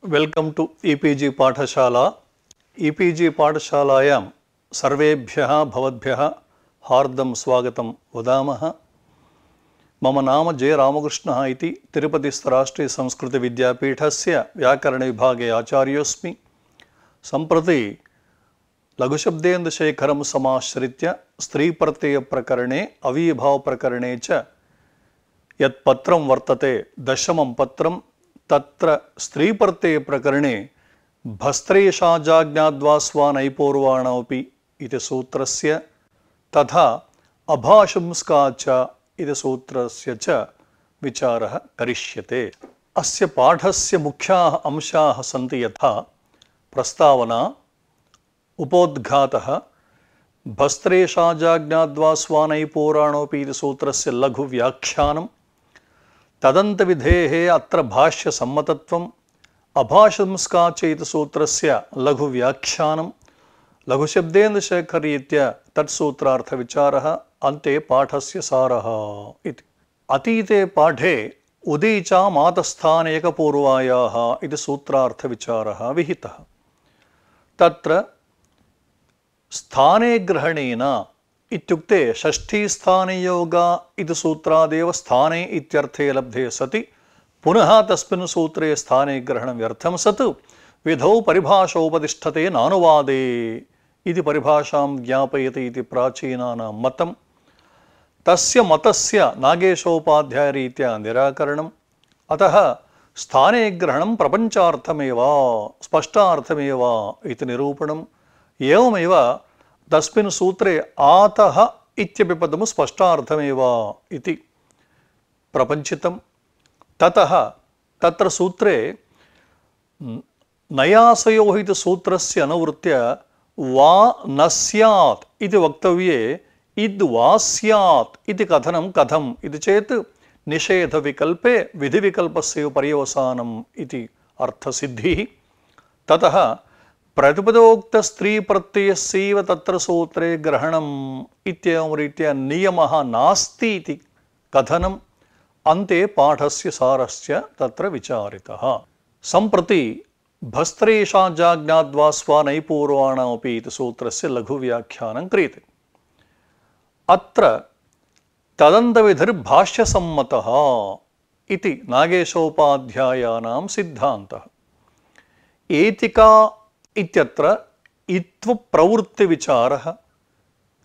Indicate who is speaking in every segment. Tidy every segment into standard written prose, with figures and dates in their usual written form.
Speaker 1: Welcome to EPG Pathashala. EPG Pathashalaयां सर्वेभ्यः भवद्भ्यः हार्दं स्वागतं वदामः। मम नाम जे रामकृष्णः इति तिरुपतिस्थराष्ट्रीयसंस्कृतविद्यापीठस्य व्याकरणविभागे आचार्योऽस्मि। सम्प्रति लघुशब्देन्दुशेखरं समाश्रित्य स्त्रीप्रत्ययप्रकरणे अवीभावप्रकरणे च यत् पत्रं वर्तते दशमं पत्रं तत्र स्त्रीप्रत्ययप्रकरणे भस्त्रेषाजाज्ञाद्वा नैपूर्वाणोऽपि इति सूत्रस्य तथा अभाशंस्का च इति सूत्रस्य च विचारः करिष्यते। अस्य पाठस्य मुख्याः अंशाः सन्ति यथा प्रस्तावना, उपोद्घातः, भस्त्रेषाजाज्ञाद्वा नैपूर्वाणोऽपि इति सूत्रस्य लघुव्याख्यानं, तदन्तविधेः अत्र भाष्यसम्मतत्वम्, अभाशंस्का च इति सूत्रस्य लघुव्याख्यानं, लघुशब्देन्दुशेखरीत्या तत्सूत्रार्थविचारः, अन्ते पाठस्य सारः इति। अतीते पाठे उदीचा मातस्थानेकपूर्वायाः इति सूत्रार्थविचारः विहितः। तत्र स्थाने ग्रहणेन इत्युक्ते षष्ठीस्थानयोगा इति सूत्रादेव स्थाने इत्यर्थे लब्धे सति पुनः तस्मिन् सूत्रे स्थाने ग्रहणं व्यर्थं सत् विधौ परिभाषोपतिष्ठते नानुवादे इति परिभाषां ज्ञापयति इति प्राचीनानां मतं। तस्य मतस्य नागेशोपाध्यायरीत्या निराकरणम्। अतः स्थाने ग्रहणं प्रपञ्चार्थमेव स्पष्टार्थमेव इति निरूपणम्। एवमेव तस्मिन् सूत्रे आतः इत्यपि पदं स्पष्टार्थमेव इति प्रपञ्चितं। ततः तत्र सूत्रे नयासयोः इति सूत्रस्य अनुवृत्य वा न स्यात् इति वक्तव्ये इद् वा स्यात् इति कथनं कथम् इति चेत् निषेधविकल्पे विधिविकल्पस्य पर्यवसानम् इति अर्थसिद्धिः। ततः प्रतिपदोक्तस्त्रीप्रत्ययस्यैव तत्र सूत्रे ग्रहणम् इत्येवं रीत्या नियमः नास्ति इति कथनम्। अन्ते पाठस्य सारश्च तत्र विचारितः। सम्प्रति भस्त्रेषाजाज्ञाद्वा नैपूर्वाणोऽपि इति सूत्रस्य लघुव्याख्यानं क्रियते। अत्र तदन्तविधिर्भाष्यसम्मतः इति नागेशोपाध्यायानां सिद्धान्तः। एतिका इत्यत्र इत्वप्रवृत्तिविचारः,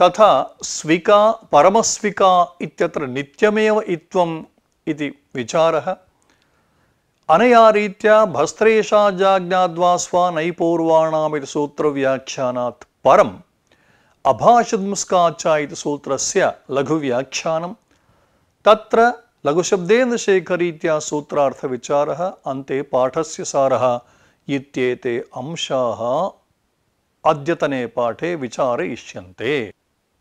Speaker 1: तथा स्विका परमस्विका इत्यत्र नित्यमेव इत्वम् इति विचारः। अनया रीत्या भस्त्रेषाजाज्ञाद्वा नैपूर्वाणामिति सूत्रव्याख्यानात् परम् अभाशंस्का च इति सूत्रस्य लघुव्याख्यानं, तत्र लघुशब्देन्दुशेखरीत्या सूत्रार्थविचारः, अन्ते पाठस्य सारः इत्येते अंशाः अद्यतने पाठे विचारयिष्यन्ते।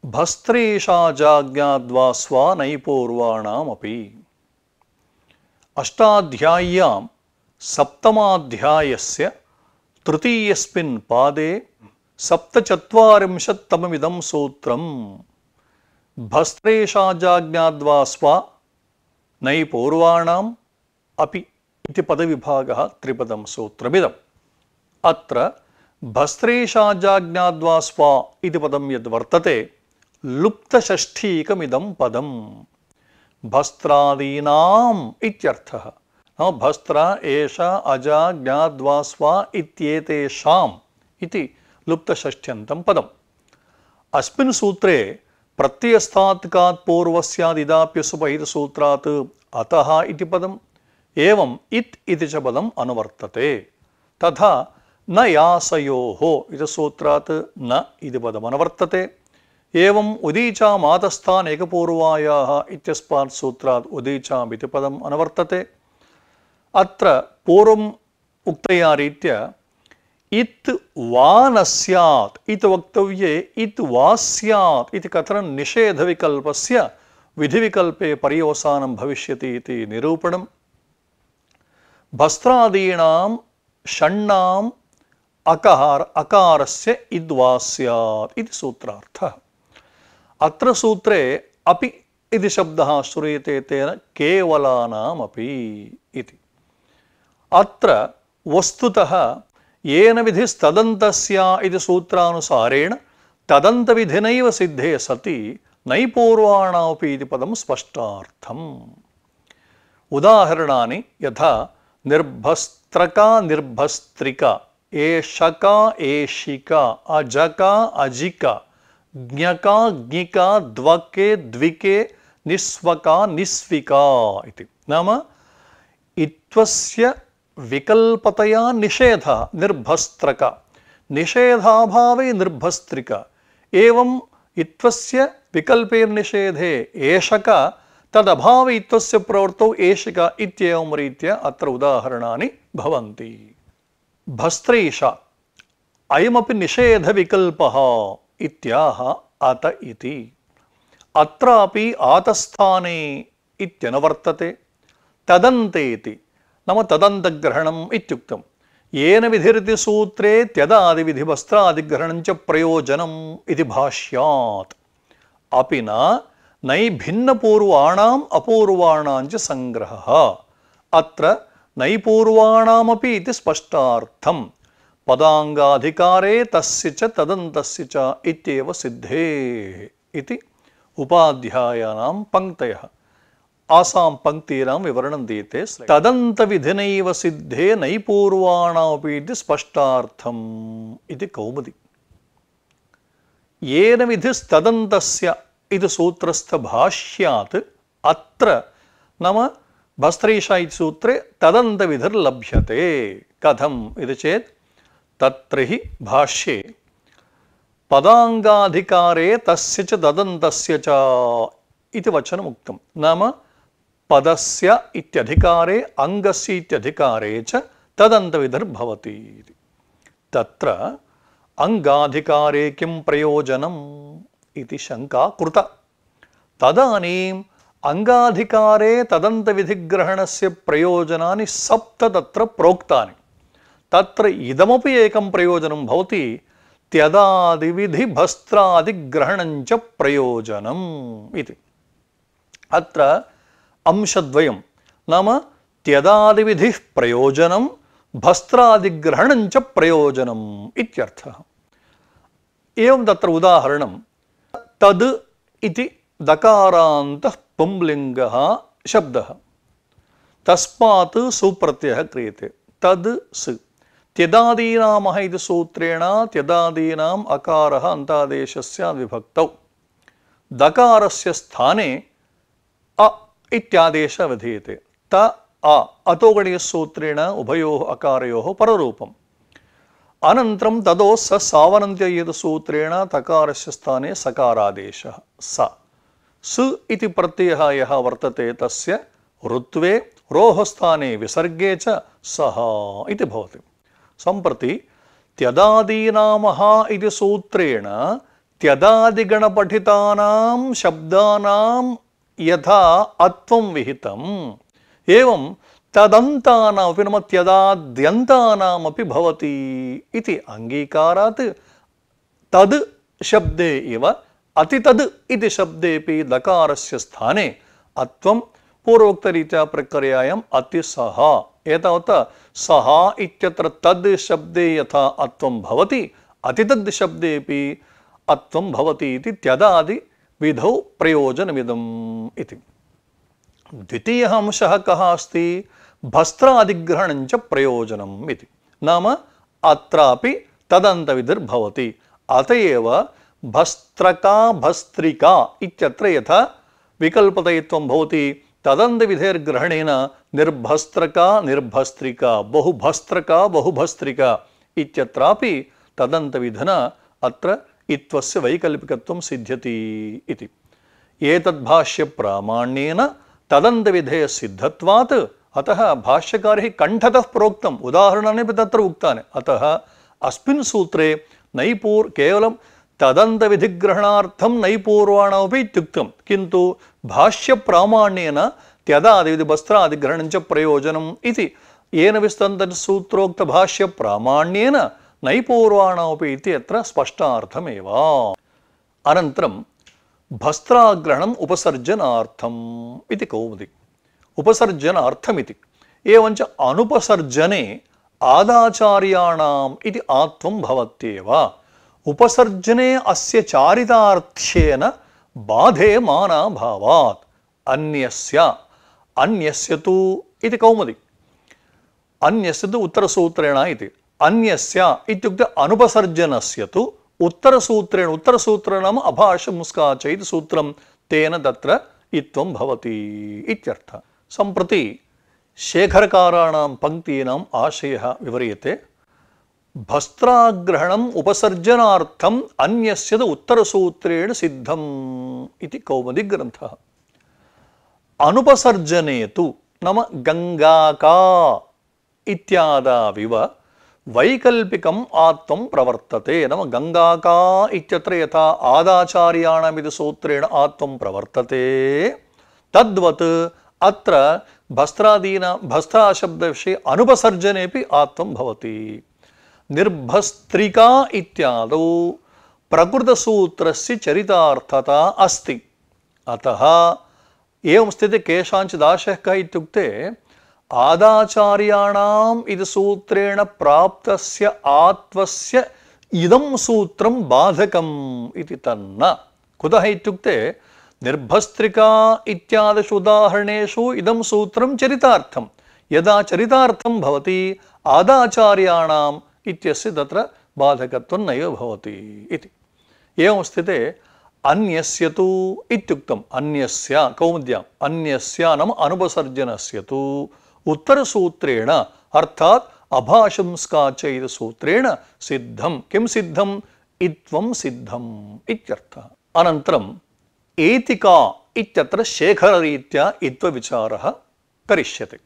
Speaker 1: भस्त्रेषाजाज्ञाद्वा नैपूर्वाणामपि। अष्टाध्याय्यां सप्तमाध्यायस्य तृतीयस्मिन् पादे सप्तचत्वारिंशत्तममिदं सूत्रम् भस्त्रेषाजाज्ञाद्वा नैपूर्वाणाम् अपि इति पदविभागः त्रिपदं सूत्रमिदम्। अत्र भस्त्रेषाजाज्ञाद्वा इति पदं यद्वर्तते लुप्तषष्ठीकमिदं पदम् भस्त्रादीनाम् इत्यर्थः। भस्त्र एष अजा ज्ञाद्वा इत्येतेषाम् इति लुप्तषष्ठ्यन्तं पदम्। अस्मिन् सूत्रे प्रत्ययस्थात्कात् पूर्वस्यादिदाप्यसुपहितसूत्रात् अतः इति पदम् एवं इत् इति च पदम् अनुवर्तते। तथा न यासयोः इति सूत्रात् न इति पदम् अनुवर्तते। एवम् उदीचा मातस्थानेकपूर्वायाः इत्यस्मात् सूत्रात् उदीचाम् इति पदम् अनुवर्तते। अत्र पूर्वम् उक्तया रीत्या इत् वा न स्यात् इति वक्तव्ये इत् वा स्यात् इति कथनं निषेधविकल्पस्य विधिविकल्पे पर्यवसानं भविष्यति इति निरूपणम्। भस्त्रादीनां षण्णाम् अकारस्य इद्वा स्यात् इति सूत्रार्थः। अत्र सूत्रे अपि इति शब्दः श्रूयते, तेन केवलानामपि इति। अत्र वस्तुतः येन विधिस्तदन्तस्य इति सूत्रानुसारेण तदन्तविधिनैव सिद्धे सति नैपूर्वाणामपि इति पदं स्पष्टार्थम्। उदाहरणानि यथा निर्भस्त्रका निर्भस्त्रिका, एषका एषिका, अजका अजिका, ज्ञका ज्ञिका, द्वके द्विके, निस्वका निस्विका इति। नाम इत्वस्य विकल्पतया निषेधः निर्भस्त्रका, निषेधाभावे निर्भस्त्रिका, एवं इत्वस्य विकल्पेर्निषेधे एषका, तदभावे इत्वस्य प्रवृत्तौ एषिका इत्येवं रीत्या अत्र उदाहरणानि भवन्ति। भस्त्रैषा अयमपि निषेधविकल्पः इत्याह अत इति। अत्रापि आतस्थाने इत्यनुवर्तते। तदन्ते इति नाम तदन्तग्रहणम् इत्युक्तं। येन विधिरिति सूत्रे त्यदादिविधिवस्त्रादिग्रहणं च प्रयोजनम् इति भाष्यात्। अपि न नैभिन्नपूर्वाणाम् अपूर्वाणां च संग्रहः। अत्र नैपूर्वाणामपि इति स्पष्टार्थम्। पदाङ्गाधिकारे तस्य च तदन्तस्य च इत्येव सिद्धेः इति उपाध्यायानां पंक्तयः। आसां पंक्तीनां विवरणं दीयते। तदन्तविधिनैव सिद्धे नैपूर्वाणामपि इति स्पष्टार्थम् इति कौमुदी। येन विधिस्तदन्तस्य इति सूत्रस्थभाष्यात् अत्र नाम भस्त्रैषा इति सूत्रे तदन्तविधिर्लभ्यते। कथम् इति चेत् तत्र हि भाष्ये पदाङ्गाधिकारे तस्य च तदन्तस्य च इति वचनमुक्तं। नाम पदस्य इत्यधिकारे अङ्गस्य इत्यधिकारे च तदन्तविधिर्भवति। तत्र अङ्गाधिकारे किं प्रयोजनम् इति शङ्का कृता। तदानीम् अङ्गाधिकारे तदन्तविधिग्रहणस्य प्रयोजनानि 7 तत्र प्रोक्तानि। तत्र इदमपि एकं प्रयोजनं भवति, त्यदादिविधिभस्त्रादिग्रहणं च प्रयोजनम् इति। अत्र अंशद्वयं नाम त्यदादिविधिः प्रयोजनं, भस्त्रादिग्रहणं च प्रयोजनम् इत्यर्थः। एवं तत्र उदाहरणं तद् इति दकारान्तः पुंलिङ्गः शब्दः, तस्मात् सुप्रत्ययः क्रियते। तद् सु त्यदादीनामः इति सूत्रेण त्यदादीनाम् अकारः अन्तादेशस्य विभक्तौ, दकारस्य स्थाने अ इत्यादेशः विधीयते। त अ अतोगणीयसूत्रेण उभयोः अकारयोः पररूपम्। अनन्तरं तदो स सावनन्त्ययसूत्रेण तकारस्य स्थाने सकारादेशः स। सु इति प्रत्ययः यः वर्तते तस्य ऋत्वे रोः स्थाने विसर्गे च सः इति भवति। सम्प्रति त्यदादीनामः इति सूत्रेण त्यदादिगणपठितानां शब्दानां यथा अत्वं विहितम्, एवं तदन्तानामपि नाम त्यदाद्यन्तानामपि भवति इति अङ्गीकारात् तद् शब्दे इव अतितद् इति शब्देपि दकारस्य स्थाने अत्वं पूर्वोक्तरीत्या प्रक्रियायाम् अतिसः। एतावता सः इत्यत्र तद् शब्दे यथा अत्वं भवति अतितद् शब्देपि अत्वं भवति इति त्यदादि विधौ प्रयोजनमिदम् इति। द्वितीयः अंशः कः अस्ति? भस्त्रादिग्रहणं च प्रयोजनम् इति। नाम अत्रापि तदन्तविधिर्भवति। अत एव भस्त्रका भस्त्रिका इत्यत्र यथा विकल्पतयित्वं भवति तदन्तविधेर्ग्रहणेन निर्भस्त्रका निर्भस्त्रिका, बहुभस्त्रका बहुभस्त्रिका इत्यत्रापि तदन्तविधिना अत्र इत्वस्य वैकल्पिकत्वं सिद्ध्यति इति। एतद्भाष्यप्रामाण्येन तदन्तविधेः सिद्धत्वात् अतः भाष्यकारैः कण्ठतः प्रोक्तम्, उदाहरणानि अपि तत्र उक्तानि। अतः अस्मिन् सूत्रे केवलं तदन्तविधिग्रहणार्थं नैपूर्वाणामपि इत्युक्तं, किन्तु भाष्यप्रामाण्येन त्यदादिविधिवस्त्रादिग्रहणं च प्रयोजनम् इति येन विस्तन्तसूत्रोक्तभाष्यप्रामाण्येन नैपूर्वाणामपि इति अत्र स्पष्टार्थमेव। अनन्तरं भस्त्राग्रहणम् उपसर्जनार्थम् इति कौमुदी। उपसर्जनार्थमिति। एवञ्च अनुपसर्जने आदाचार्याणाम् इति आत्वं भवत्येव उपसर्जने अस्य चारितार्थ्येन बाधेमानाभावात् अन्यस्य तु इति कौमुदी अन्यस्य तु उत्तरसूत्रेण इति अन्यस्य इत्युक्ते अनुपसर्जनस्य तु उत्तरसूत्रेण नाम अभाषमुस्काच इति सूत्रं तेन तत्र इत्वं भवति इत्यर्थः। सम्प्रति शेखरकाराणां पङ्क्तीनाम् आशयः विवरीयते। भस्त्राग्रहणम् उपसर्जनार्थम् अन्यस्य तु उत्तरसूत्रेण सिद्धम् इति कौमुदीग्रन्थः। अनुपसर्जने तु नाम गङ्गाका इत्यादाविव वैकल्पिकम् आत्वं प्रवर्तते। नाम गङ्गाका इत्यत्र यथा आदाचार्याणामिति सूत्रेण आत्वं प्रवर्तते तद्वत् अत्र भस्त्राशब्दविषये अनुपसर्जनेपि आत्वं भवति। निर्भस्त्रिका इत्यादौ प्रकृतसूत्रस्य चरितार्थता अस्ति। अतः एवं स्थिते केषाञ्चिदाशयः कः इत्युक्ते आदाचार्याणाम् इति सूत्रेण प्राप्तस्य आत्वस्य इदं सूत्रं बाधकम् इति तन्न। कुतः इत्युक्ते निर्भस्त्रिका इत्यादिषु उदाहरणेषु इदं सूत्रं चरितार्थं। यदा चरितार्थं भवति आदाचार्याणाम् इत्यस्य तत्र बाधकत्वं नैव भवति इति। एवं स्थिते अन्यस्य तु इत्युक्तम् अन्यस्य कौमुद्याम् अन्यस्य नाम अनुपसर्जनस्य तु उत्तरसूत्रेण अर्थात् अभाषंस्काच इति सूत्रेण सिद्धं। किं सिद्धम्? इत्वं सिद्धम् इत्यर्थः। अनन्तरम् एतिका इत्यत्र शेखररीत्या इत्वविचारः करिष्यते।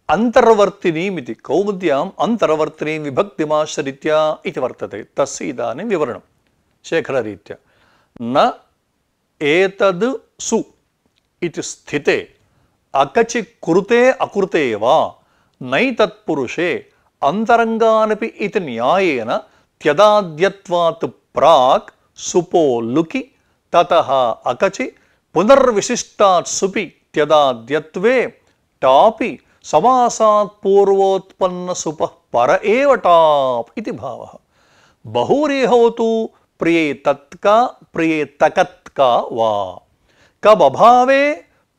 Speaker 1: अन्तर्वर्तिनीमिति कौमुद्याम् अन्तर्वर्तिनीं विभक्तिमाश्रित्य इति वर्तते। तस्य इदानीं विवरणं शेखररीत्या न एतद् सु इति स्थिते अकचि कुरुते अकुरुते वा नैतत्पुरुषे अन्तरङ्गानपि इति न्यायेन त्यदाद्यत्वात् प्राक् सुपो लुकि ततः अकचि पुनर्विशिष्टात् सुपि त्यदाद्यत्वे टापि समासात् पूर्वोत्पन्न सुपः पर एव टाप् इति भावः। बहुव्रीहौ तु प्रियेतत्का प्रियेतकत्का वा कबभावे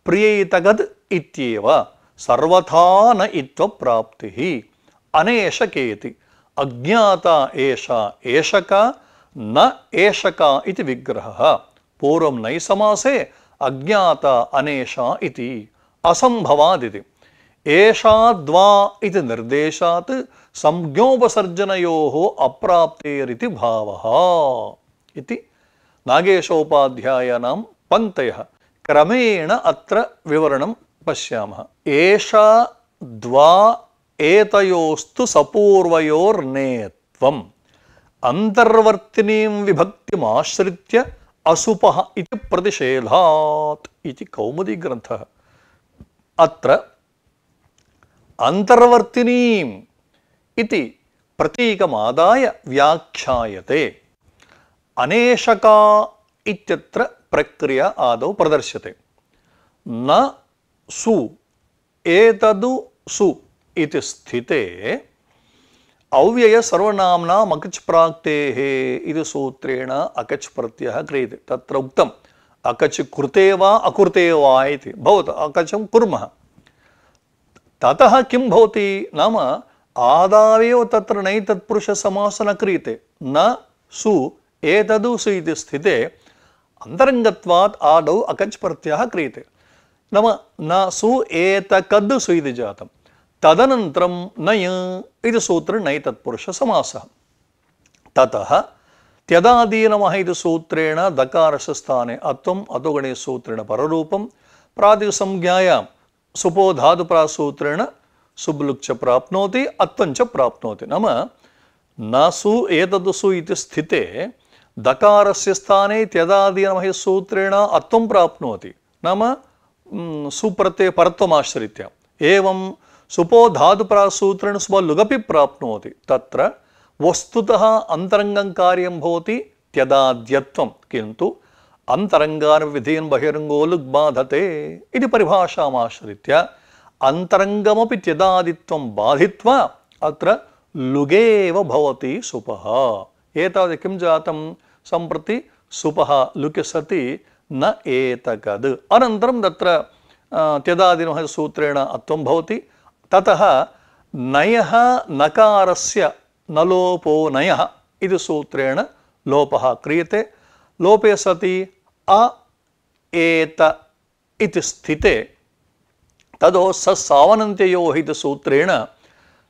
Speaker 1: प्रियेतगद् इत्येव सर्वथा न इत्वप्राप्तिः। अनेशकेति अज्ञाता एषा एषका न एषका इति विग्रहः। पूर्वं नै समासे अज्ञाता अनेशा इति असम्भवादिति। एषा द्वा इति निर्देशात् संज्ञोपसर्जनयोः अप्राप्तेरिति भावः इति नागेशोपाध्यायानां पङ्क्तयः क्रमेण अत्र विवरणं पश्यामः। एषा द्वा एतयोस्तु सपूर्वयोर्नेत्वम् अन्तर्वर्तिनीं विभक्तिमाश्रित्य असुपः इति प्रतिषेधात् इति कौमुदीग्रन्थः। अत्र अन्तर्वर्तिनीम् इति प्रतीकमादाय व्याख्यायते। अनेशका इत्यत्र प्रक्रिया आदौ प्रदर्श्यते। न सु एतदु सु इति स्थिते अव्यय सर्वनाम्नाम् अकच् प्राक्तेः इति सूत्रेण अकच् प्रत्ययः क्रियते। तत्र उक्तम् अकच् कृते वा अकृते वा इति भवतु अकचं कुर्मः। ततः किं भवति नाम आदावेव तत्र नैतत्पुरुषसमासः न क्रियते। न सु एतदु सु इति स्थिते अन्तरङ्गत्वात् आदौ अकच् प्रत्ययः क्रियते। नाम न सु एतकद् सु इति जातं। तदनन्तरं नय इति सूत्रे नैतत्पुरुषसमासः। ततः त्यदादीनमः इति सूत्रेण दकारस्य स्थाने अत्वम् अतोगणीयसूत्रेण पररूपं प्रातिसंज्ञायां सुपो धातुप्रासूत्रेण सुब्लुक् च प्राप्नोति अत्वं च प्राप्नोति। नाम न सु एतद् सु इति स्थिते दकारस्य स्थाने त्यदादीनमः सूत्रेण अत्वं प्राप्नोति। नाम सुप्रत्यय परत्वमाश्रित्य एवं सुपो धातुप्रासूत्रेण सुबलुगपि प्राप्नोति। तत्र वस्तुतः अन्तरङ्गं कार्यं भवति त्यदाद्यत्वं, किन्तु अन्तरङ्गान् विधीन् बहिरङ्गो लुग् बाधते इति परिभाषामाश्रित्य अन्तरङ्गमपि त्यदादित्वं बाधित्वा अत्र लुगेव भवति सुपः। एतावत् किं जातं सम्प्रति सुपः लुकि सति न एतकद्। अनन्तरं तत्र त्यदादिनः सूत्रेण अत्वं भवति। ततः नयः नकारस्य न लोपो नयः इति सूत्रेण लोपः क्रियते। लोपे सति अ एत इति स्थिते तदो ससावनन्त्ययोः इति सूत्रेण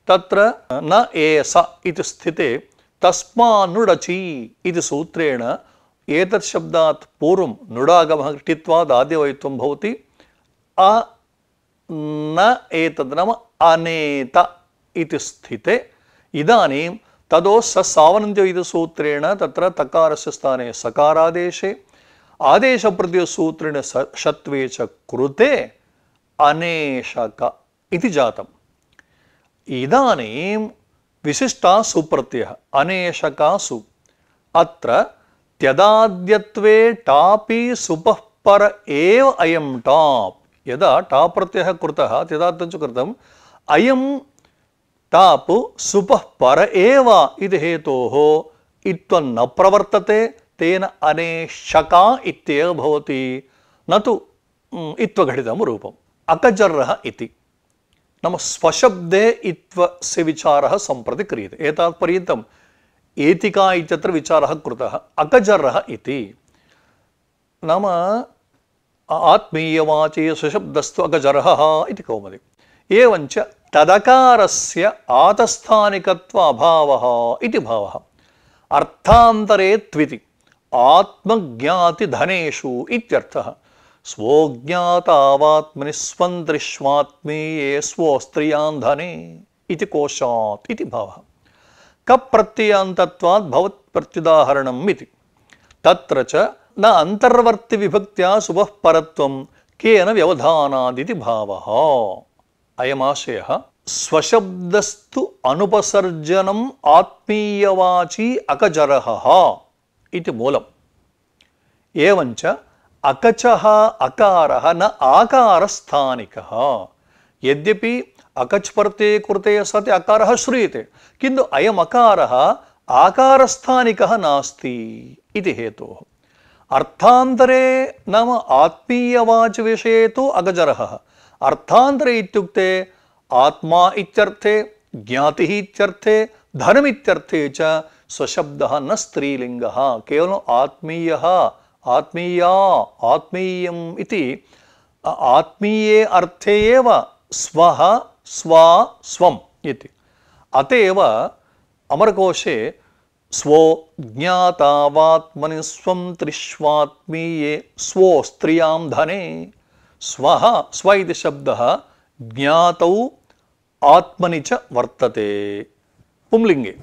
Speaker 1: तत्र न एस इति स्थिते तस्मान्नुडचि इति सूत्रेण एतत् शब्दात् पूर्वं नुडागमः टित्वात् आद्यवयत्वं भवति। अ न एतद् नाम अनेत इति स्थिते इदानीं तदो ससावनन्त्यो इति सूत्रेण तत्र तकारस्य स्थाने सकारादेशे आदेशप्रत्ययसूत्रेण षत्वे च कृते अनेशक इति जातम्। इदानीं विशिष्टा सुप्रत्ययः अनेशकासु। अत्र त्यदाद्यत्वे टापि सुपः पर एव अयं टाप्। यदा टाप् प्रत्ययः कृतः त्यदाद्यं च कृतम् अयं टाप् सुपः पर एव इति हेतोः इत्थं न प्रवर्तते। तेन अनेशका इत्येव भवति, न तु इत्वघटितं रूपम्। अकजर्रः इति नाम स्वशब्दे इत्वस्य विचारः सम्प्रति क्रियते। एतावत् पर्यन्तम् एतिका इत्यत्र विचारः कृतः। अकजर्रः इति नाम आत्मीयवाचे स्वशब्दस्तु अकजर्रः इति कौमुदी। एवञ्च तदकारस्य आतस्थानिकत्व अभावः इति भावः। अर्थान्तरे त्विति आत्मज्ञातिधनेषु इत्यर्थः। स्वोज्ञातावात्मनि स्वन्त्रिष्वात्मीये स्वोस्त्रियान् धने इति कोशात् इति भावः। कप्रत्ययान्तत्वात् भवत् प्रत्युदाहरणम् इति। तत्र च न अन्तर्वर्ति विभक्त्या सुबः परत्वं केन व्यवधानादिति भावः। अयमाशयः स्वशब्दस्तु अनुपसर्जनम् आत्मीयवाची अकजरः इति मूलम्। एवञ्च अकचः अकारः न आकारस्थानिकः। यद्यपि अकच् प्रत्यये कृते सति अकारः श्रूयते, किन्तु अयम् अकारः आकारस्थानिकः नास्ति इति हेतोः। अर्थान्तरे नाम आत्मीयवाच विषये तु अकजरः। अर्थान्तरे इत्युक्ते आत्मा इत्यर्थे, ज्ञातिः इत्यर्थे, धनमित्यर्थे च स्वशब्दः न स्त्रीलिङ्गः। केवलम् आत्मीयः, आत्मीया, आत्मीयम् इति आत्मीये अर्थे एव स्वः, स्वा, स्वम् इति। अतएव अमरकोशे स्वो ज्ञातावात्मनि स्वं त्रिष्वात्मीये स्वो स्त्रियां धने। स्वः स्व इति शब्दः ज्ञातौ आत्मनि च वर्तते पुंलिङ्गे।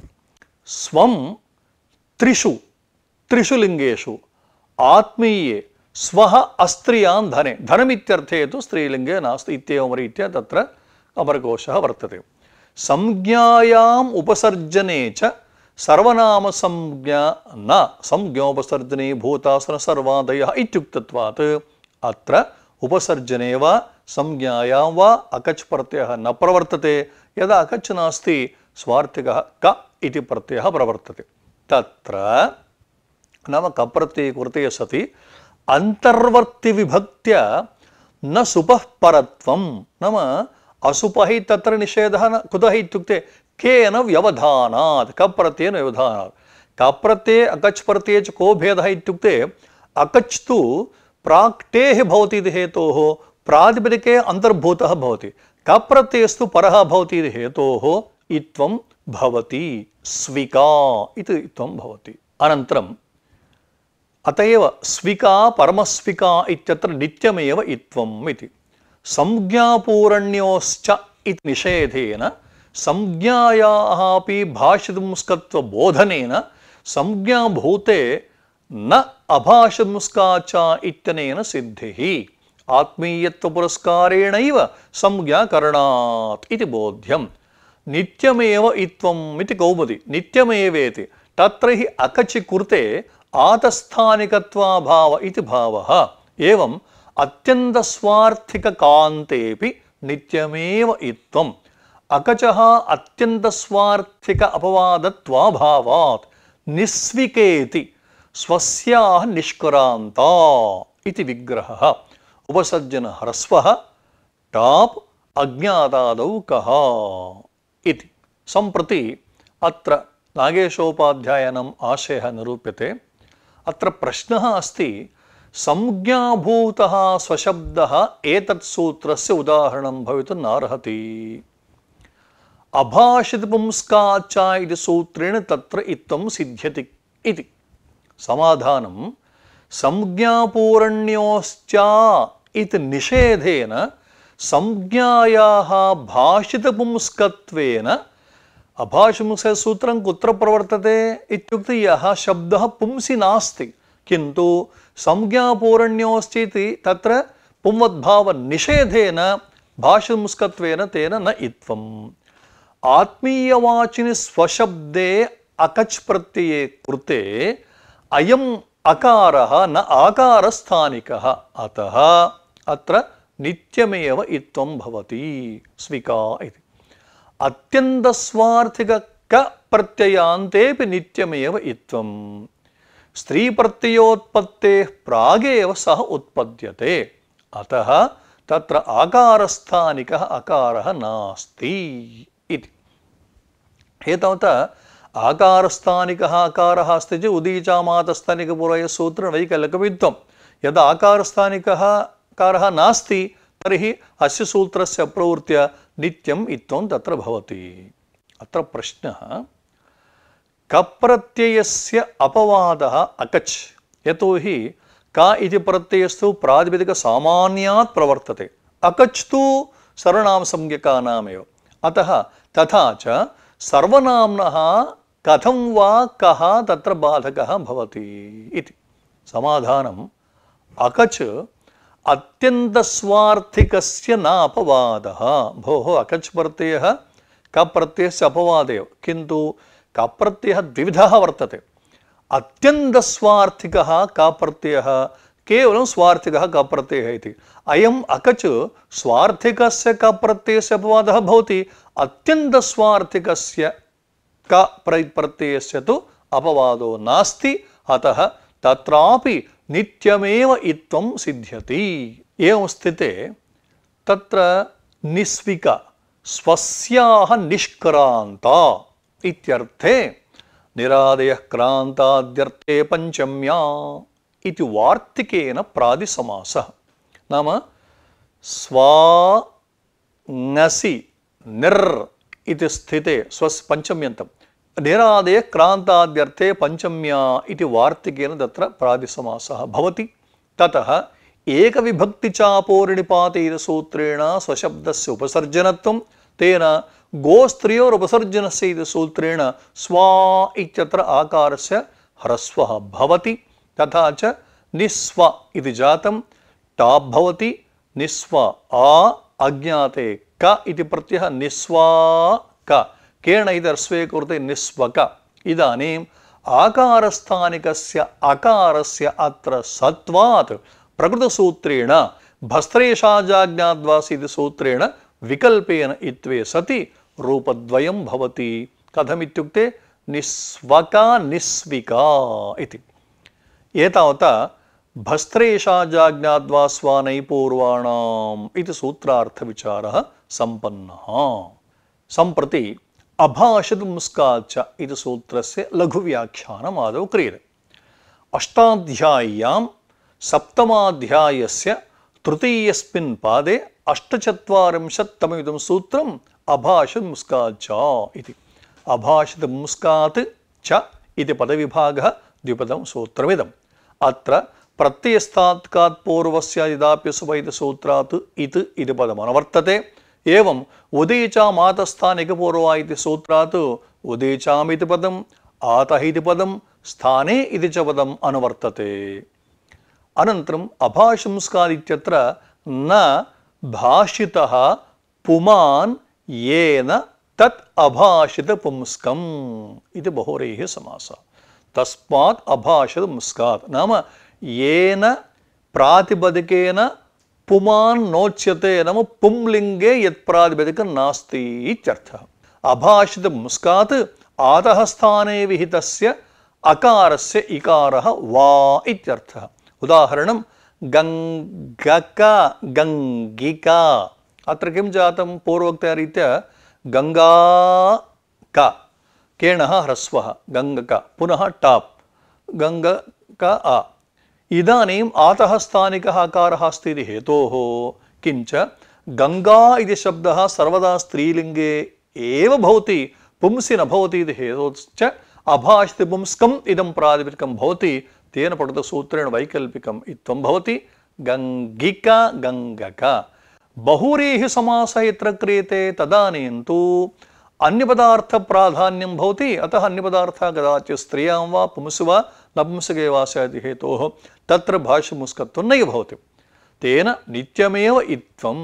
Speaker 1: स्वं त्रिषु लिङ्गेषु आत्मीये स्वः अस्त्रियां धने। धनमित्यर्थे तु स्त्रीलिङ्गे नास्ति इत्येवं रीत्या तत्र अमरकोशः वर्तते। संज्ञायाम् उपसर्जने च सर्वनामसंज्ञा न संज्ञोपसर्जने भूतासन सर्वादयः इत्युक्तत्वात् अत्र उपसर्जने वा संज्ञायां वा अकच् प्रत्ययः न प्रवर्तते। यदा अकच् नास्ति स्वार्थिकः क इति प्रत्ययः प्रवर्तते। तत्र नाम कप्रत्यये कृते सति अन्तर्वर्तिविभक्त्या न सुपः परत्वं नाम असुपः तत्र निषेधः न कुतः इत्युक्ते केन व्यवधानात् कप्रत्ययेन व्यवधानात्। कप्रत्यये अकच् प्रत्यये च को भेदः इत्युक्ते अकच् तु प्राक्टेः भवति इति हेतोः प्रातिपदिके अन्तर्भूतः भवति। कप्रत्ययस्तु परः भवति इति हेतोः इत्वं भवति, स्विका इति इत्वं भवति। अनन्तरम् अतएव स्विका परमस्विका इत्यत्र नित्यमेव इत्वम् इति। संज्ञापूरण्योश्च इति निषेधेन संज्ञायाः अपि भाषितुंस्कत्वबोधनेन संज्ञाभूते न अभाषितुंस्का च इत्यनेन सिद्धिः। आत्मीयत्वपुरस्कारेणैव संज्ञाकरणात् इति बोध्यम्। नित्यमेव इत्वम् इति कौमुदी। नित्यमेवेति तत्र हि अकचि कृते आतस्थानिकत्वाभाव इति भावः। एवम् अत्यन्तस्वार्थिककान्तेऽपि नित्यमेव इत्वम्। अकचः अत्यन्तस्वार्थिक अपवादत्वाभावात् निस्विकेति स्वस्याः निष्क्रान्ता इति विग्रहः उपसर्जन ह्रस्वः टाप् अज्ञातादौ कः इति। सम्प्रति अत्र नागेशोपाध्यायनम् आशयः निरूप्यते। अत्र प्रश्नः अस्ति, संज्ञाभूतः स्वशब्दः एतत् सूत्रस्य उदाहरणं भवितुं नार्हति। अभाषितपुंस्काच्च इति सूत्रेण तत्र इत्थं सिद्ध्यति इति। समाधानं, संज्ञापूरण्योश्च इति निषेधेन संज्ञायाः भाषितपुंस्कत्वेन अभाषितपुंस्कसूत्रं कुत्र प्रवर्तते इत्युक्ते यः शब्दः पुंसि नास्ति किन्तु संज्ञापूरण्योश्चेति तत्र पुंवद्भावनिषेधेन भाषितपुंस्कत्वेन तेन न इत्थम्। आत्मीयवाचिनि स्वशब्दे अकच् प्रत्यये कृते अयम् अकारः न आकारस्थानिकः, अतः अत्र नित्यमेव इत्थं भवति स्विका इति। अत्यन्तस्वार्थिक क प्रत्ययान्तेऽपि नित्यमेव इत्थं। स्त्रीप्रत्ययोत्पत्तेः प्रागेव सः उत्पद्यते, अतः तत्र आकारस्थानिकः अकारः नास्ति इति। एतावता आकारस्थानिकः अकारः अस्ति चेत् उदीचामातस्थानिकपूर्वयसूत्रेण वैकल्पिकवित्वं। यदा आकारस्थानिकः अकारः नास्ति तर्हि अस्य सूत्रस्य प्रवृत्या नित्यम् इत्थं तत्र भवति। अत्र प्रश्नः, कप्रत्ययस्य अपवादः अकच्, यतोहि का इति प्रत्ययस्तु प्रातिपदिकसामान्यात् प्रवर्तते, अकच् तु सर्वनामसंज्ञकानामेव, अतः तथा च सर्वनाम्नः कथं वा कः तत्र बाधकः भवति इति। समाधानम्, अकच् अत्यन्तस्वार्थिकस्य न अपवादः। भोः, अकच् प्रत्ययः कप्रत्ययस्य अपवादेव, किन्तु कप्रत्ययः द्विविधः वर्तते। अत्यन्तस्वार्थिकः कप्रत्ययः, केवलं स्वार्थिकः कप्रत्ययः इति। अयम् अकच् स्वार्थिकस्य कप्रत्ययस्य अपवादः भवति, अत्यन्तस्वार्थिकस्य कप्रत्ययस्य तु अपवादो नास्ति, अतः तत्रापि नित्यमेव इत्थं सिद्ध्यति। एवं स्थिते तत्र निस्विका स्वस्याः निष्क्रान्ता इत्यर्थे निरादयः क्रान्ताद्यर्थे पंचम्या इति वार्तिकेन प्रादिसमासः। नाम स्वा ङसि निर् इति स्थिते स्वस् पंचम्यन्तं निरादयः क्रान्ताद्यर्थे पंचम्या इति वार्तिकेन तत्र प्रादिसमासः भवति। ततः एकविभक्तिचापोरिणिपाते इति सूत्रेण स्वशब्दस्य उपसर्जनत्वं, तेन गोस्त्रियोरुपसर्जनस्य इति सूत्रेण स्वा इत्यत्र आकारस्य ह्रस्वः भवति। तथा च निस्व इति जातं टाप् भवति, निस्व आ अज्ञाते क इति प्रत्ययः निस्वा क, केण इति ह्रस्वे कृते निस्वक। इदानीम् आकारस्थानिकस्य अकारस्य अत्र सत्वात् प्रकृतसूत्रेण भस्त्रेषाजाज्ञाद्वासि इति सूत्रेण विकल्पेन इत्वे सति रूपद्वयं भवति। कथमित्युक्ते निस्वका निस्विका इति। एतावता भस्त्रेषाजाज्ञाद्वा स्वानैपूर्वाणाम् इति सूत्रार्थविचारः सम्पन्नः। सम्प्रति अभाषितपुंस्काच्च इति सूत्रस्य लघुव्याख्यानम् आदौ क्रियते। अष्टाध्याय्यां सप्तमाध्यायस्य तृतीयस्मिन् पादे 48तममिदं सूत्रम् अभाषितपुंस्काच्च इति। अभाषितपुंस्कात् च इति पदविभागः द्विपदं सूत्रमिदम्। अत्र प्रत्ययस्थात्कात् पूर्वस्य यदाप्यसुभ इति सूत्रात् इत् इति पदमनुवर्तते। एवम् उदीचामातस्थानिकपूर्वा इति सूत्रात् उदीचाम् इति पदम्, आतः इति पदं, स्थाने इति च पदम् अनुवर्तते। अनन्तरम् अभाषितपुंस्कात् इत्यत्र न भाषितः पुमान् येन तत् अभाषितपुंस्कम् इति बहुव्रीहि समासः। तस्मात् अभाषितपुंस्कात् नाम येन प्रातिपदिकेन पुमान् नोच्यते नाम पुंलिङ्गे यत्प्रातिपदिकं नास्ति इत्यर्थः। अभाषितपुंस्कात् आतः स्थाने विहितस्य अकारस्य इकारः वा इत्यर्थः। उदाहरणं गङ्गका गङ्गिका। अत्र किं जातं? पूर्वोक्तरीत्या गङ्गा का केणः ह्रस्वः गङ्गका, पुनः टाप् गङ्गका आ। इदानीम् आतः स्थानिकः अकारः अस्ति इति हेतोः किञ्च गङ्गा इति शब्दः सर्वदा स्त्रीलिङ्गे एव भवति, पुंसि न भवति इति हेतोश्च अभाषितपुंस्कम् इदं प्रातिपदिकं भवति। तेन पठितसूत्रेण वैकल्पिकम् इत्थं भवति गङ्गिका गङ्गका। बहुव्रीहि समासः यत्र क्रियते तदानीं तु अन्यपदार्थप्राधान्यं भवति। अतः अन्यपदार्थः कदाचित् स्त्रियां वा पुंसि वा नपुंसके वा स्यात् इति हेतोः तत्र भाषमुस्कत्वं नैव भवति। तेन नित्यमेव इत्थं।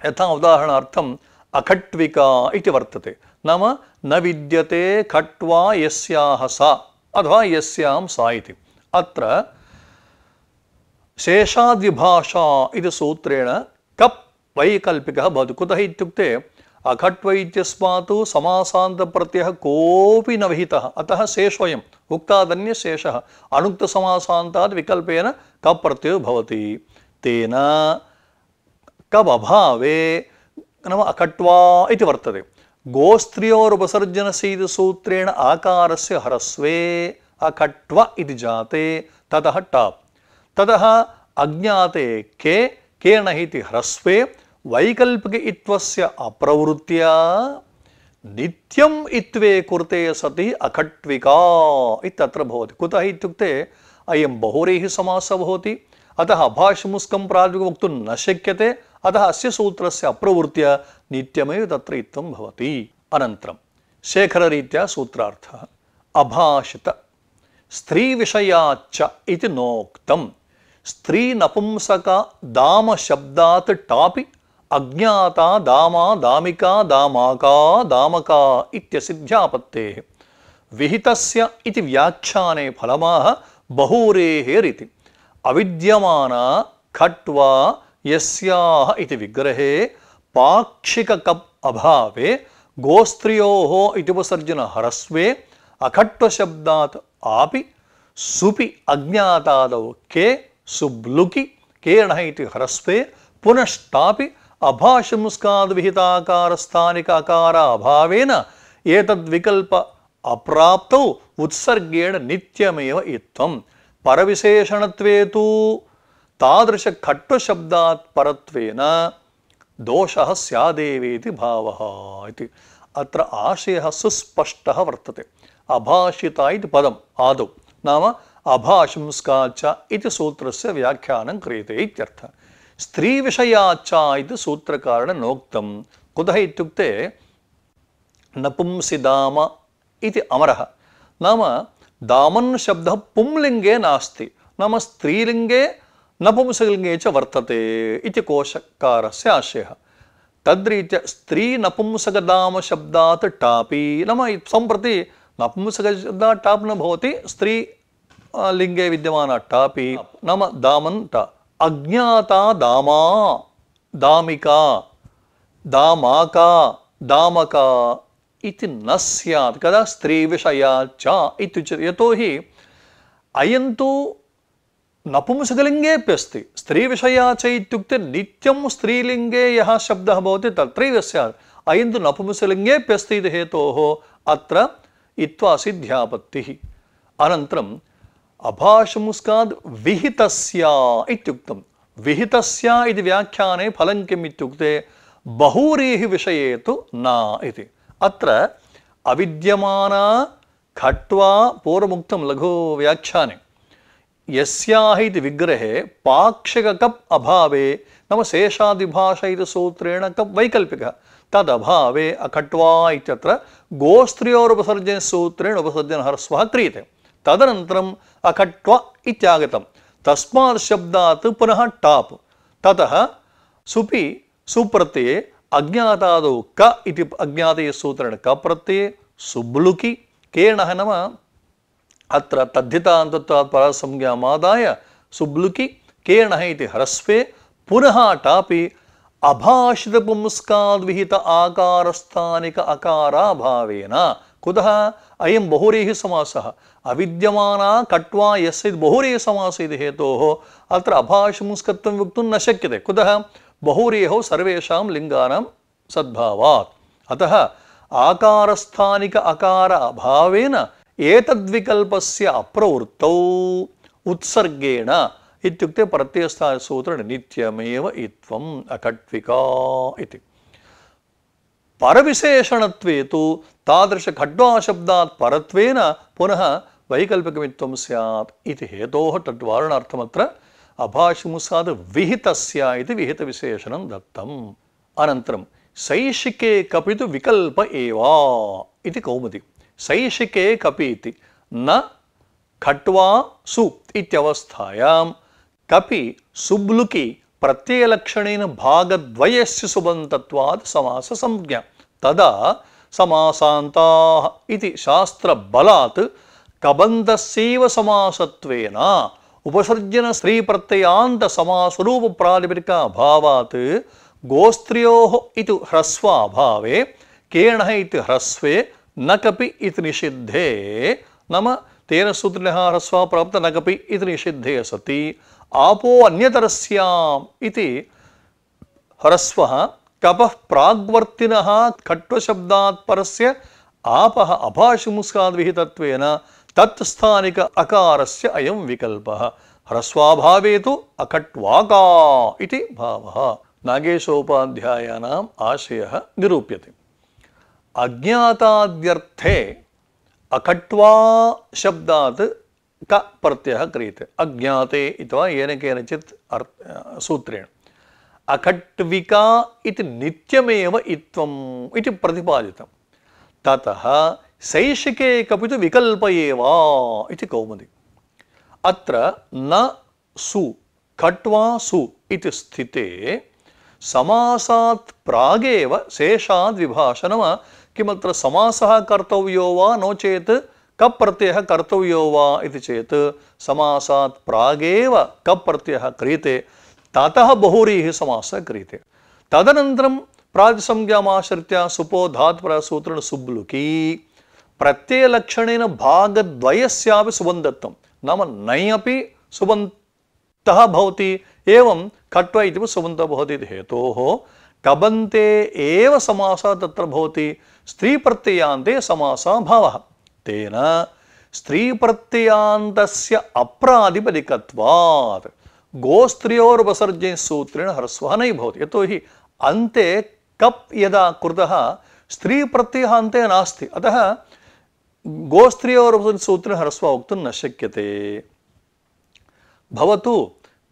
Speaker 1: यथा उदाहरणार्थम् अखट्विका इति वर्तते, नाम न विद्यते खट्वा यस्याः सा अथवा यस्यां सा इति। अत्र शेषाद्विभाषा इति सूत्रेण कप् वैकल्पिकः भवति। कुतः इत्युक्ते अखट्व इत्यस्मात् समासान्तप्रत्ययः कोऽपि न विहितः, अतः शेषोऽयम् उक्तादन्यशेषः। अनुक्तसमासान्तात् विकल्पेन कप् प्रत्ययो भवति। तेन कप् अभावे नाम अखट्वा इति वर्तते। गोस्त्रियोरुपसर्जनस्य इति सूत्रेण आकारस्य ह्रस्वे अखट्व इति जाते, ततः टाप्। ततः अज्ञाते के केन इति ह्रस्वे वैकल्पिक इत्वस्य अप्रवृत्त्या नित्यम् इत्वे कुर्ते सति अखट्विका इत्यत्र भवति। कुतः इत्युक्ते अयं बहुव्रीहि समासः भवति, अतः अभाषमुस्कं प्रातिपदिकं वक्तुं न शक्यते। अतः अस्य सूत्रस्य अप्रवृत्त्या नित्यमेव तत्र इत्थं भवति। अनन्तरं शेखररीत्या सूत्रार्थः अभाषित स्त्रीविषयाच्च इति नोक्तम्। स्त्री नपुंसक दाम शब्दात् टापि अज्ञाता दामा दामिका दामाका दामका इत्यसिद्ध्यापत्तेः विहितस्य इति व्याख्याने फलमाह बहुव्रीहिरिति। अविद्यमाना खट्वा यस्याः इति विग्रहे पाक्षिक कप् अभावे गोस्त्रियोः इति उपसर्जन ह्रस्वे अखट्व शब्दात् आपि सुपि अज्ञातादौ के सुब्लुकि केण इति ह्रस्वे पुनश्चापि अभाषमुस्काद् विहिताकारस्थानिक अकार अभावेन एतद्विकल्प अप्राप्तौ उत्सर्गेण नित्यमेव इत्थं। परविशेषणत्वे तु तादृश खट्वशब्दात् परत्वेन दोषः स्यादेवेति भावः इति। अत्र आशयः सुस्पष्टः वर्तते। अभाषिता इति पदम् आदौ नाम अभाषंस्काच्च इति सूत्रस्य व्याख्यानं क्रियते इत्यर्थः। स्त्रीविषयाच्च इति सूत्रकारणेनोक्तं। कुतः इत्युक्ते नपुंसिदाम इति अमरः, नाम दामन् शब्दः पुंलिङ्गे नास्ति, नाम स्त्रीलिङ्गे नपुंसकलिङ्गे च वर्तते इति कोशकारस्य आशयः। तद्रीत्या स्त्री नपुंसकदाम शब्दात् टापि, नाम सम्प्रति नपुंसकशब्दात् टाप् न भवति, स्त्री लिङ्गे विद्यमान टापि नाम दामन् टा। अज्ञाता दामा दामिका दामाका दामका इति न स्यात्। कदा? स्त्रीविषयाच्च इत्युच्यते। यतोहि अयं तु नपुंसकलिङ्गेऽप्यस्ति। स्त्रीविषयाच्च इत्युक्ते नित्यं स्त्रीलिङ्गे यः शब्दः भवति तत्रैव स्यात्। अयं तु नपुंसकलिङ्गेऽप्यस्ति इति हेतोः अत्र इत्वा सिद्ध्यापत्तिः। अनन्तरम् अभाषमुस्काद् विहितस्य इत्युक्तं। विहितस्य इति व्याख्याने फलं किम् इत्युक्ते बहुव्रीहि विषये तु न इति। अत्र अविद्यमाना खट्वा पूर्वमुक्तं लघु व्याख्याने यस्याः इति विग्रहे पाक्षिक कप् अभावे नाम शेषादिभाषा इति सूत्रेण कप् वैकल्पिकः तदभावे अखट्वा इत्यत्र गोस्त्रियोरुपसर्जन सूत्रेण उपसर्जन ह्रस्वः क्रियते। तदनन्तरम् अखट्व इत्यागतं। तस्मात् शब्दात् पुनः टाप्। ततः सुपि सुप्रत्यये अज्ञातादौ क इति अज्ञाते सूत्रेण क प्रत्यये सुब्लुकि केणः नाम अत्र तद्धितान्तत्वात् परसंज्ञामादाय सुब्लुकि केणः इति ह्रस्वे पुनः टापि अभाषितपुंस्काद्विहित आकारस्थानिक अकाराभावेन कुतः अयं बहुव्रीहि समासः अविद्यमाना कट्वा यस्य बहुव्रीहि समासः इति हेतोः अत्र अभाषपुंस्कत्वं वक्तुं न शक्यते कुतः बहुव्रीहौ सर्वेषां लिङ्गानां सद्भावात् अतः आकारस्थानिक अकार अभावेन एतद्विकल्पस्य अप्रवृत्तौ उत्सर्गेण इत्युक्ते प्रत्ययस्थानसूत्रेण नित्यमेव इत्वम् अकट्विका इति परविशेषणत्वे तु तादृशखड्वाशब्दात् परत्वेन पुनः वैकल्पिकमित्वं स्यात् इति हेतोः तद्वारणार्थमत्र अभाषपुंस्काद् विहितस्य इति विहितविशेषणं दत्तम् अनन्तरं सैशिके कपि तु विकल्प एव इति कौमुदी सैशिके कपि इति न खट्वा सु इत्यवस्थायां कपि सुब्लुकि प्रत्ययलक्षणेन भागद्वयस्य सुबन्तत्वात् समाससंज्ञा तदा समासान्ताः इति शास्त्रबलात् कबन्धस्यैव समासत्वेन उपसर्जन स्त्री प्रत्ययान्त समासरूप प्रातिपदिका भावात् गोस्त्र्योः इति ह्रस्वाभावे केणः इति ह्रस्वे न कपि इति निषिद्धे नाम तेन सूत्रेण ह्रस्वः प्राप्त न कपि इति निषिद्धे सति आपो अन्यतरस्याम् इति ह्रस्वः कपः प्राग्वर्तिनः खट्वशब्दात् परस्य आपः अभाषपुंस्काद् विहितत्वेन तत्स्थानिक अकारस्य अयं विकल्पः ह्रस्वाभावे तु अखट्वाका इति भावः नागेशोपाध्यायानाम् आशयः निरूप्यते अज्ञाताद्यर्थे अखट्वा शब्दात् क प्रत्ययः क्रियते अज्ञाते इति येन केनचित् सूत्रेण अखट्विका इति नित्यमेव इत्वम् इति प्रतिपादितं ततः सैशिके कपि तु विकल्प एव इति कौमुदी अत्र न सु खट्वा सु इति स्थिते समासात् प्रागेव शेषाद् विभाषणम् किमत्र समासः कर्तव्यो वा नो चेत् कप् प्रत्ययः कर्तव्यो वा इति चेत् समासात् प्रागेव कप् प्रत्ययः क्रियते ततः बहुव्रीहि समासः क्रियते तदनन्तरं प्रातिसंज्ञामाश्रित्य सुपो धात्परसूत्रेण सुब्लुकी प्रत्ययलक्षणेन भागद्वयस्यापि सुबन्धत्वं नाम नै अपि सुबन्तः भवति एवं खट्व इति सुबन्तः भवति इति हेतोः कबन्ते एव समासः तत्र भवति स्त्रीप्रत्ययान्ते समासः भावः तेन स्त्रीप्रत्ययान्तस्य अप्रातिपदिकत्वात् गोस्त्र्योरुपसर्जने सूत्रेण ह्रस्वः नै भवति यतोहि अन्ते कप् यदा कृतः स्त्रीप्रत्ययः अन्ते नास्ति अतः गोस्त्र्योरुपसर्जने सूत्रेण ह्रस्वः वक्तुं न शक्यते भवतु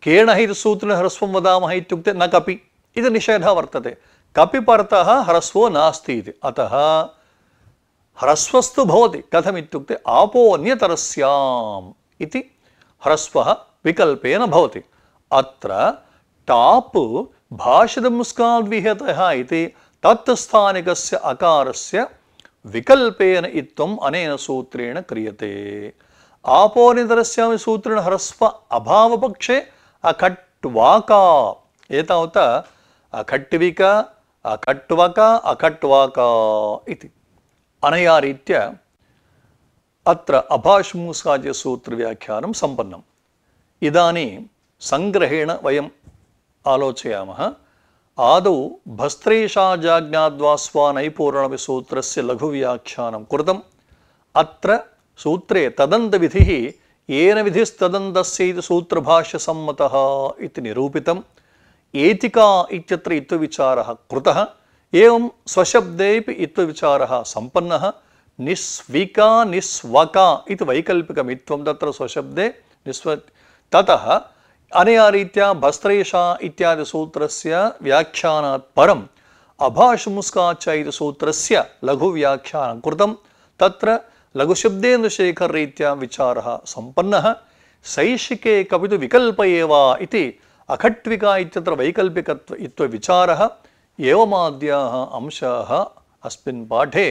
Speaker 1: केण इति सूत्रेण ह्रस्वं वदामः इत्युक्ते न कपि इति निषेधः वर्तते कपि परतः ह्रस्वो नास्ति इति अतः ह्रस्वस्तु भवति कथम् इत्युक्ते आपो अन्यतरस्याम् इति ह्रस्वः विकल्पेन भवति अत्र टाप् भाषितपुंस्काद् विहितः इति तत्स्थानिकस्य अकारस्य विकल्पेन इत्थम् अनेन सूत्रेण क्रियते आपोनितरस्यां सूत्रेण ह्रस्व अभावपक्षे अखट्वाका एतावता अखट्विका अखट्वका अखट्वाका इति अनया रीत्या अत्र अभाषपुंस्काद्य सूत्रव्याख्यानं सम्पन्नम् इदानीं संग्रहेण वयम् आलोचयामः आदौ भस्त्रेषाजाज्ञाद्वास्वा नैपूर्णमपि सूत्रस्य लघुव्याख्यानं कृतम् अत्र सूत्रे तदन्तविधिः येन विधिस्तदन्तस्य इति सूत्रभाष्यसम्मतः इति निरूपितम् एतिका इत्यत्र इत्थविचारः कृतः एवं स्वशब्देपि इत्थविचारः सम्पन्नः निस्विका निस्वका इति वैकल्पिकमित्वं तत्र स्वशब्दे ततः अनया रीत्या भस्त्रेषा इत्यादि सूत्रस्य व्याख्यानात् परम् अभाषपुंस्काच्च इति सूत्रस्य लघुव्याख्यानं कृतं तत्र लघुशब्देन्दुशेखररीत्या विचारः सम्पन्नः सैशिके कपि तु विकल्प एव इति अखट्विका इत्यत्र वैकल्पिकत्व इत्थविचारः एवमाद्याः अंशाः अस्मिन् पाठे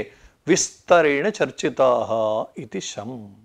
Speaker 1: विस्तरेण चर्चिताः इति शम्।